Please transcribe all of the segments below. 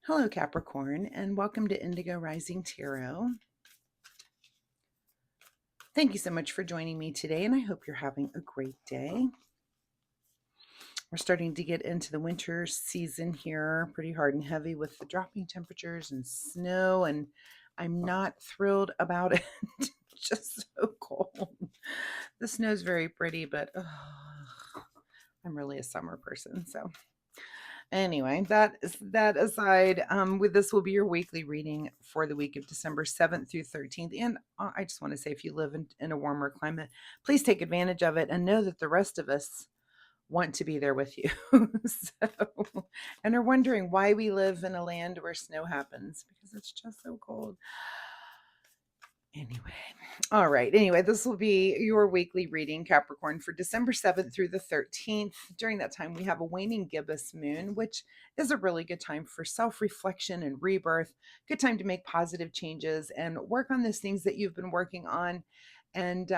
Hello, Capricorn, and welcome to Indigo Rising Tarot. Thank you so much for joining me today, and I hope you're having a great day. We're starting to get into the winter season here, pretty hard and heavy with the dropping temperatures and snow, and I'm not thrilled about it. Just so cold. The snow's very pretty, but I'm really a summer person, so anyway, that aside, with this will be your weekly reading for the week of December 7th through 13th. And I just want to say, if you live in a warmer climate, please take advantage of it and know that the rest of us want to be there with you. And are wondering why we live in a land where snow happens, because it's just so cold. Anyway, all right. Anyway, this will be your weekly reading, Capricorn, for December 7th through the 13th. During that time, we have a waning gibbous moon, which is a really good time for self-reflection and rebirth. Good time to make positive changes and work on those things that you've been working on. And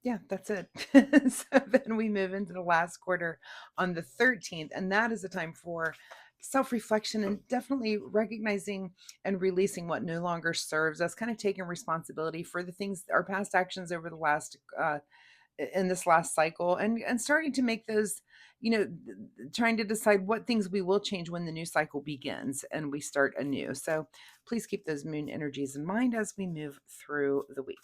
yeah, that's it. So then we move into the last quarter on the 13th, and that is a time for self-reflection and definitely recognizing and releasing what no longer serves us, kind of taking responsibility for the things, our past actions over the last in this last cycle, and starting to make those, trying to decide what things we will change when the new cycle begins and we start anew. So please keep those moon energies in mind as we move through the week.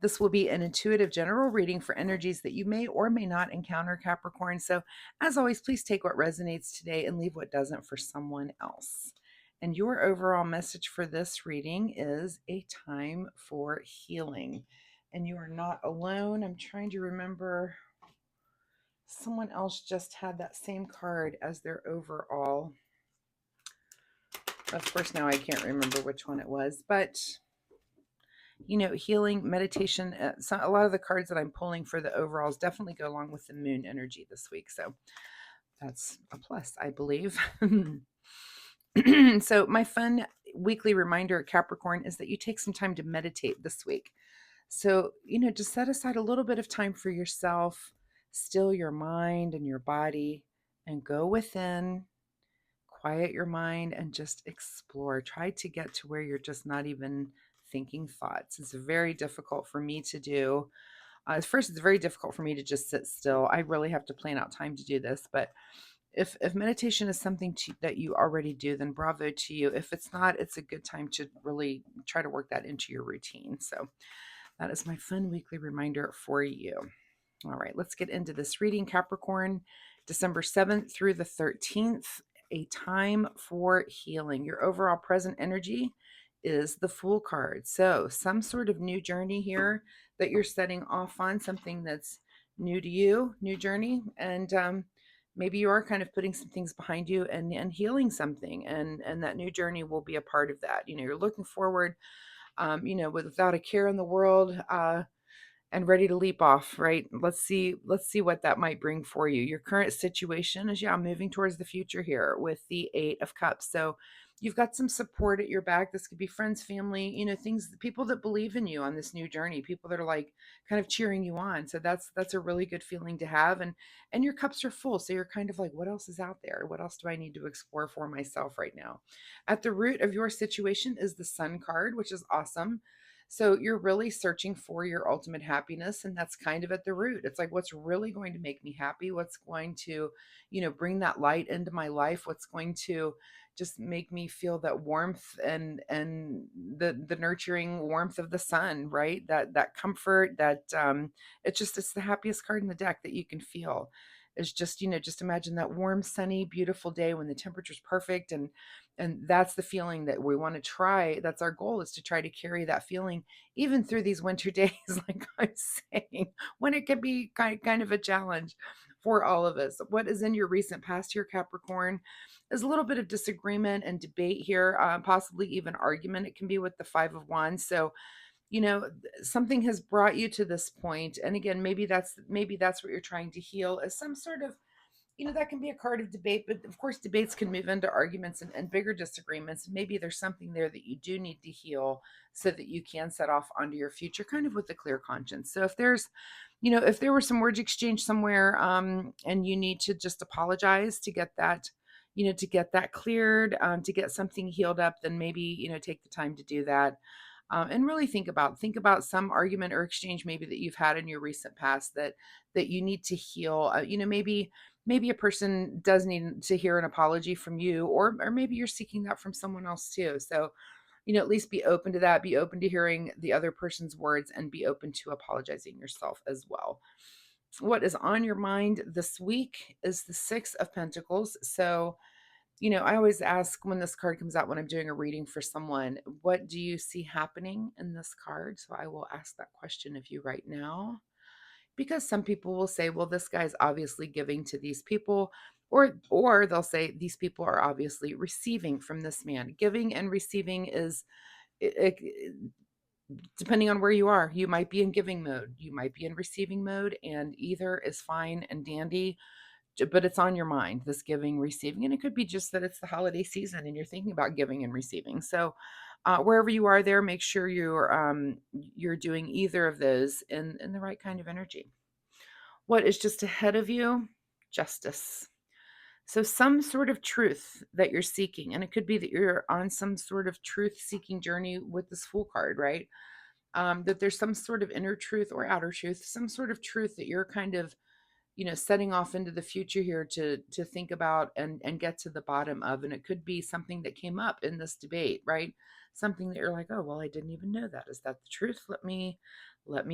This will be an intuitive general reading for energies that you may or may not encounter, Capricorn. So, as always, please take what resonates today and leave what doesn't for someone else. And your overall message for this reading is a time for healing. And you are not alone. I'm trying to remember. Someone else just had that same card as their overall. Of course, now I can't remember which one it was, but healing, meditation. So a lot of the cards that I'm pulling for the overalls definitely go along with the moon energy this week. So that's a plus, I believe. So my fun weekly reminder, Capricorn, is that you take some time to meditate this week. So, just set aside a little bit of time for yourself, still your mind and your body, and go within, quiet your mind, and just explore. Try to get to where you're just not even thinking thoughts. It's very difficult for me to do. First, it's very difficult for me to just sit still. I really have to plan out time to do this. But if meditation is something that you already do, then bravo to you. If it's not, it's a good time to really try to work that into your routine. So that is my fun weekly reminder for you. All right, let's get into this reading, Capricorn, December 7th through the 13th, a time for healing. Your overall present energy is the Fool card. So some sort of new journey here that you're setting off on, something that's new to you, new journey. And maybe you are kind of putting some things behind you and healing something. And that new journey will be a part of that. You're looking forward, without a care in the world, and ready to leap off, right? Let's see what that might bring for you. Your current situation is, moving towards the future here with the 8 of Cups. So you've got some support at your back. This could be friends, family, things, people that believe in you on this new journey, people that are like kind of cheering you on. So that's a really good feeling to have. And your cups are full. So you're kind of like, what else is out there? What else do I need to explore for myself right now? At the root of your situation is the Sun card, which is awesome. So you're really searching for your ultimate happiness, and that's kind of at the root. It's like, what's really going to make me happy? What's going to, bring that light into my life? What's going to just make me feel that warmth and the nurturing warmth of the sun, right? That comfort, that it's the happiest card in the deck that you can feel. It's just, just imagine that warm, sunny, beautiful day when the temperature's perfect, and that's the feeling that we want to try. That's our goal, is to try to carry that feeling even through these winter days, like I'm saying, when it can be kind of a challenge for all of us. What is in your recent past here, Capricorn, is a little bit of disagreement and debate here, possibly even argument. It can be with the 5 of Wands. So something has brought you to this point, and again, maybe that's what you're trying to heal, is some sort of, that can be a card of debate, but of course debates can move into arguments and bigger disagreements. Maybe there's something there that you do need to heal so that you can set off onto your future kind of with a clear conscience. So if there's, if there were some words exchanged somewhere, and you need to just apologize to get that, to get that cleared, to get something healed up, then maybe, take the time to do that. And really think about some argument or exchange maybe that you've had in your recent past that you need to heal. Maybe a person does need to hear an apology from you, or maybe you're seeking that from someone else too. So, at least be open to that, be open to hearing the other person's words, and be open to apologizing yourself as well. What is on your mind this week is the Six of Pentacles. So, I always ask when this card comes out when I'm doing a reading for someone, what do you see happening in this card? So I will ask that question of you right now, because some people will say, well, this guy's obviously giving to these people, or they'll say these people are obviously receiving from this man. Giving and receiving is depending on where you are. You might be in giving mode, you might be in receiving mode, and either is fine and dandy, but it's on your mind, this giving, receiving. And it could be just that it's the holiday season and you're thinking about giving and receiving. So wherever you are there, make sure you're doing either of those in the right kind of energy. What is just ahead of you? Justice. So some sort of truth that you're seeking, and it could be that you're on some sort of truth seeking journey with this Fool card, right? That there's some sort of inner truth or outer truth, some sort of truth that you're kind of, setting off into the future here to think about and get to the bottom of. And it could be something that came up in this debate, right? Something that you're like, oh, well, I didn't even know that. Is that the truth? Let me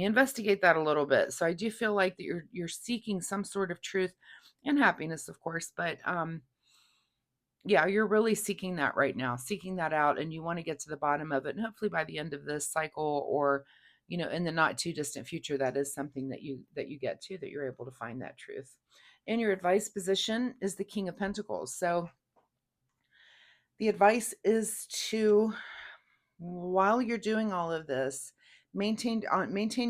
investigate that a little bit. So I do feel like that you're seeking some sort of truth and happiness, of course, but yeah, you're really seeking that right now, seeking that out, and you want to get to the bottom of it. And hopefully by the end of this cycle, or in the not too distant future, that is something that you get to, that you're able to find that truth. And your advice position is the King of Pentacles. So the advice is to, while you're doing all of this, maintain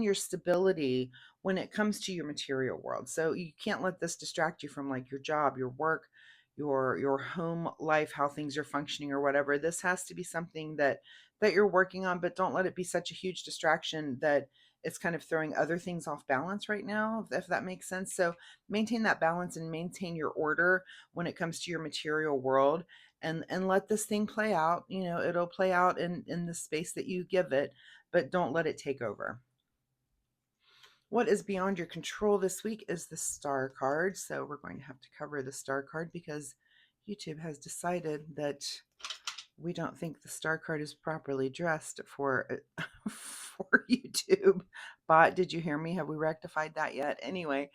your stability when it comes to your material world. So you can't let this distract you from like your job, your work, your home life, how things are functioning or whatever. This has to be something that you're working on, but don't let it be such a huge distraction that it's kind of throwing other things off balance right now, if that makes sense. So maintain that balance and maintain your order when it comes to your material world, and let this thing play out. It'll play out in the space that you give it, but don't let it take over. What is beyond your control this week is the Star card. So we're going to have to cover the Star card because YouTube has decided that we don't think the Star card is properly dressed for for YouTube. But did you hear me? Have we rectified that yet? Anyway,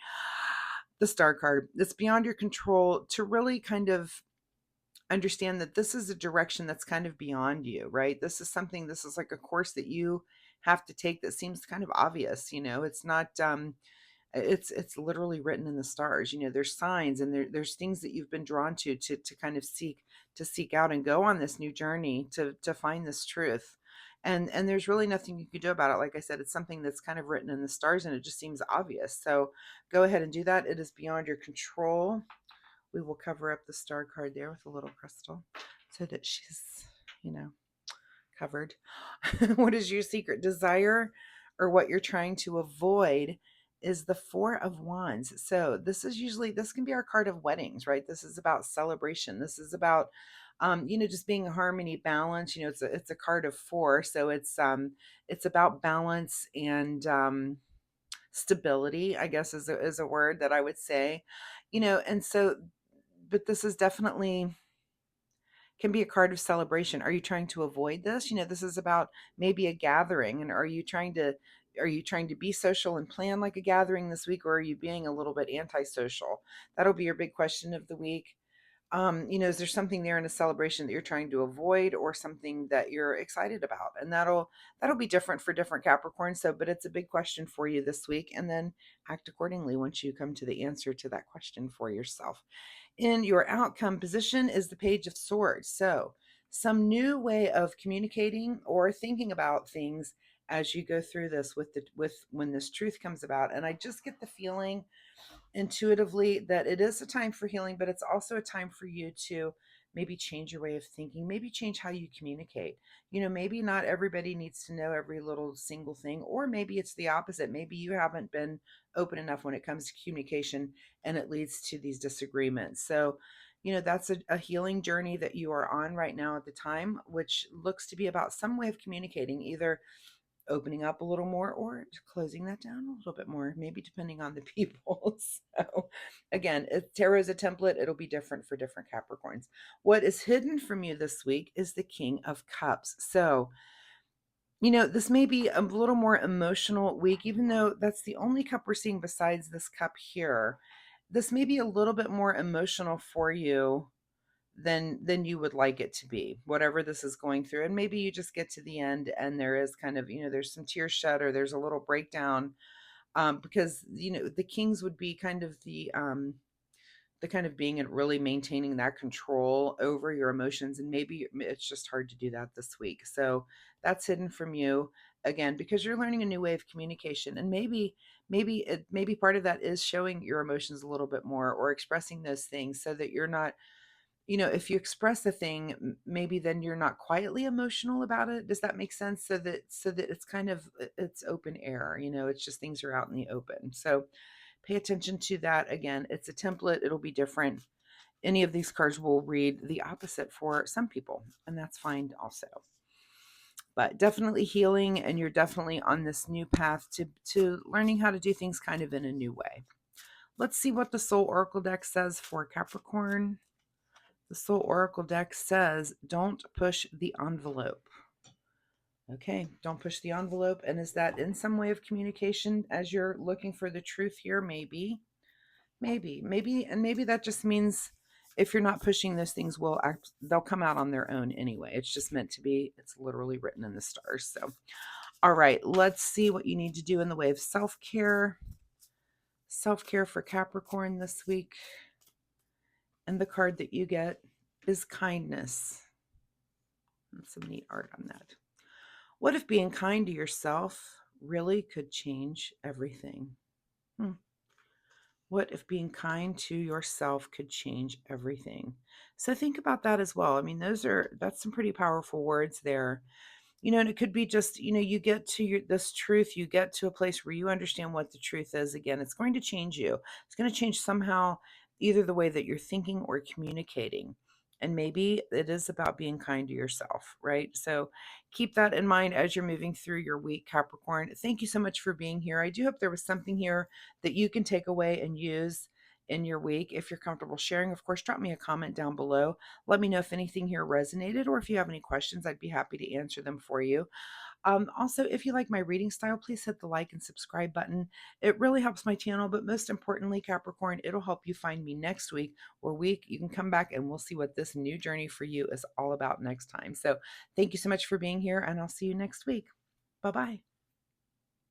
the Star card, it's beyond your control to really kind of understand that this is a direction that's kind of beyond you, right? This is like a course that you have to take that seems kind of obvious. It's not it's literally written in the stars. There's signs, and there's things that you've been drawn to kind of seek out and go on this new journey to find this truth. And there's really nothing you can do about it. Like I said, it's something that's kind of written in the stars, and it just seems obvious. So go ahead and do that. It is beyond your control. We will cover up the Star card there with a little crystal so that she's, covered. What is your secret desire, or what you're trying to avoid, is the Four of Wands. So this can be our card of weddings, right? This is about celebration. This is about just being harmony, balance. It's a card of four. So it's about balance and stability, I guess is a word that I would say. And so, but this is definitely can be a card of celebration. Are you trying to avoid this? This is about maybe a gathering. And are you trying to be social and plan like a gathering this week, or are you being a little bit antisocial? That'll be your big question of the week. Is there something there in a celebration that you're trying to avoid, or something that you're excited about? And that'll be different for different Capricorn. So, but it's a big question for you this week, and then act accordingly once you come to the answer to that question for yourself. In your outcome position is the Page of Swords. So, some new way of communicating or thinking about things as you go through this with when this truth comes about. And I just get the feeling intuitively that it is a time for healing, but it's also a time for you to maybe change your way of thinking, maybe change how you communicate. Maybe not everybody needs to know every little single thing, or maybe it's the opposite. Maybe you haven't been open enough when it comes to communication, and it leads to these disagreements. So, that's a healing journey that you are on right now at the time, which looks to be about some way of communicating, either opening up a little more or closing that down a little bit more, maybe depending on the people. So, again, if tarot is a template, it'll be different for different Capricorns. What is hidden from you this week is the King of Cups. So, this may be a little more emotional week, even though that's the only cup we're seeing besides this cup here. This may be a little bit more emotional for you than you would like it to be, whatever this is going through. And maybe you just get to the end and there is kind of, there's some tears shed or there's a little breakdown, because the kings would be kind of the kind of being and really maintaining that control over your emotions, and maybe it's just hard to do that this week. So that's hidden from you, again, because you're learning a new way of communication, and maybe part of that is showing your emotions a little bit more or expressing those things so that you're not, if you express a thing, maybe then you're not quietly emotional about it. Does that make sense? So that it's kind of, it's open air, it's just things are out in the open. So pay attention to that. Again, it's a template, it'll be different. Any of these cards will read the opposite for some people, and that's fine also. But definitely healing, and you're definitely on this new path to learning how to do things kind of in a new way. Let's see what the Soul Oracle deck says for Capricorn. The Soul Oracle deck says, don't push the envelope. Okay, don't push the envelope. And is that in some way of communication as you're looking for the truth here? Maybe, and maybe that just means if you're not pushing, those things they'll come out on their own anyway. It's just meant to be. It's literally written in the stars. So, all right, let's see what you need to do in the way of self-care. Self-care for Capricorn this week. And the card that you get is kindness. That's some neat art on that. What if being kind to yourself really could change everything? What if being kind to yourself could change everything? So think about that as well. I mean, that's some pretty powerful words there. And it could be just, you get to this truth, you get to a place where you understand what the truth is. Again, it's going to change you. It's going to change somehow, either the way that you're thinking or communicating. And maybe it is about being kind to yourself, right? So keep that in mind as you're moving through your week, Capricorn. Thank you so much for being here. I do hope there was something here that you can take away and use in your week. If you're comfortable sharing, of course, drop me a comment down below. Let me know if anything here resonated, or if you have any questions, I'd be happy to answer them for you. Also, if you like my reading style, please hit the like and subscribe button. It really helps my channel, but most importantly, Capricorn, it'll help you find me next week or week. You can come back and we'll see what this new journey for you is all about next time. So thank you so much for being here, and I'll see you next week. Bye-bye.